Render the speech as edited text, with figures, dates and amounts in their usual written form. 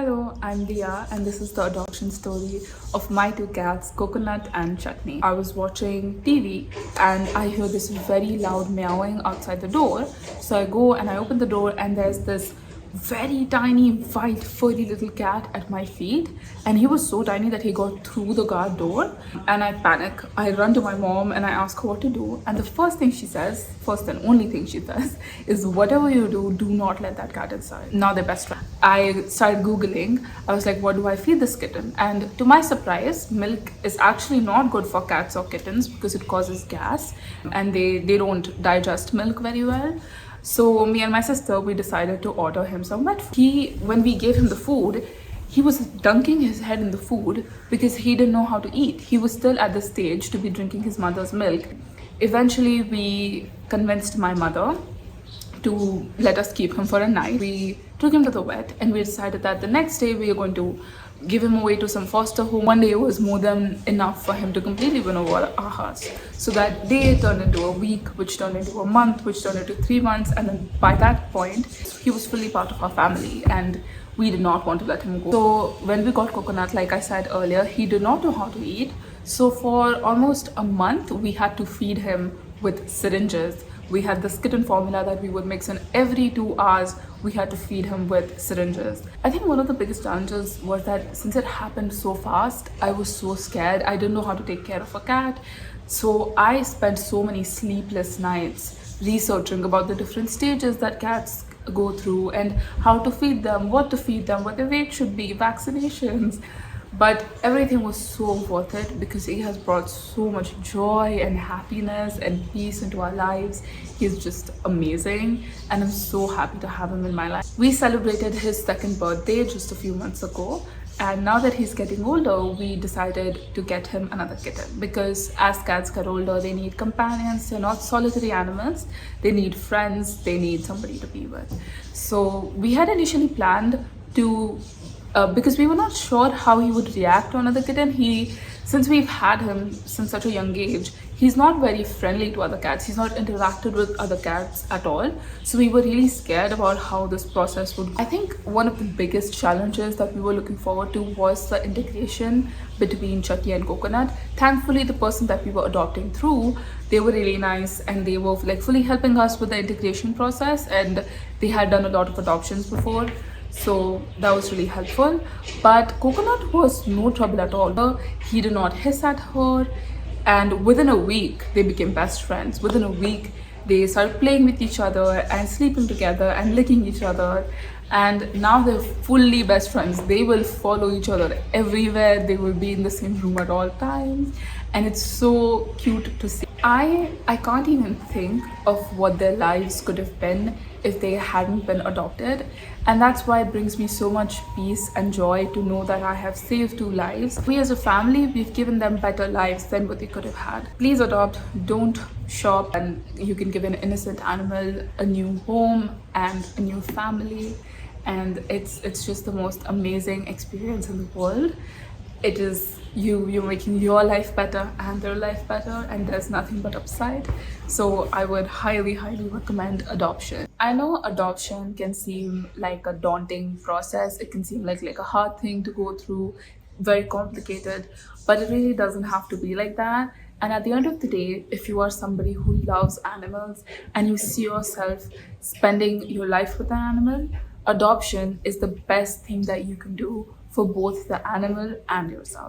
Hello, I'm Diya, and this is the adoption story of my two cats, Coconut and Chutney. I was watching TV and I hear this very loud meowing outside the door. So I go and I open the door, and there's this very tiny, white, furry little cat at my feet. And he was so tiny that he got through the guard door. And I panic. I run to my mom and I ask her what to do. And the first thing she says, first and only thing she says, is whatever you do, do not let that cat inside. Now they're best friends. I started Googling. I was like, what do I feed this kitten? And to my surprise, milk is actually not good for cats or kittens because it causes gas and they don't digest milk very well. So me and my sister, we decided to order him some wet food. When we gave him the food, he was dunking his head in the food because he didn't know how to eat. He was still at the stage to be drinking his mother's milk. Eventually, we convinced my mother to let us keep him for a night. We took him to the vet and we decided that the next day we are going to give him away to some foster home. One day was more than enough for him to completely win over our hearts. So that day turned into a week, which turned into a month, which turned into 3 months, and then by that point, he was fully part of our family and we did not want to let him go. So when we got Coconut, like I said earlier, he did not know how to eat. So for almost a month, we had to feed him with syringes. We had this kitten formula that we would mix, and every 2 hours we had to feed him with syringes. I think one of the biggest challenges was that since it happened so fast, I was so scared. I didn't know how to take care of a cat. So I spent so many sleepless nights researching about the different stages that cats go through and how to feed them, what their weight should be, vaccinations. But everything was so worth it because he has brought so much joy and happiness and peace into our lives. He's just amazing and I'm so happy to have him in my life. We celebrated his second birthday just a few months ago, and now that he's getting older, we decided to get him another kitten because as cats get older, they need companions. They're not solitary animals. They need friends. They need somebody to be with. So we had initially planned to because we were not sure how he would react to another kitten. Since we've had him since such a young age, he's not very friendly to other cats. He's not interacted with other cats at all. So we were really scared about how this process would go. I think one of the biggest challenges that we were looking forward to was the integration between Chutney and Coconut. Thankfully, the person that we were adopting through, they were really nice and they were like fully helping us with the integration process, and they had done a lot of adoptions before. So that was really helpful. But Coconut was no trouble at all. He did not hiss at her, and within a week they became best friends. Within a week they started playing with each other and sleeping together and licking each other, and now they're fully best friends. They will follow each other everywhere. They will be in the same room at all times, and it's so cute to see. I can't even think of what their lives could have been if they hadn't been adopted, and that's why it brings me so much peace and joy to know that I have saved 2 lives. We as a family, we've given them better lives than what they could have had. Please adopt, don't shop, and you can give an innocent animal a new home and a new family, and it's just the most amazing experience in the world. It is you're making your life better and their life better, and there's nothing but upside. So I would highly recommend adoption. I know adoption can seem like a daunting process. It can seem like a hard thing to go through, very complicated, but it really doesn't have to be like that. And at the end of the day, if you are somebody who loves animals and you see yourself spending your life with an animal, adoption is the best thing that you can do for both the animal and yourself.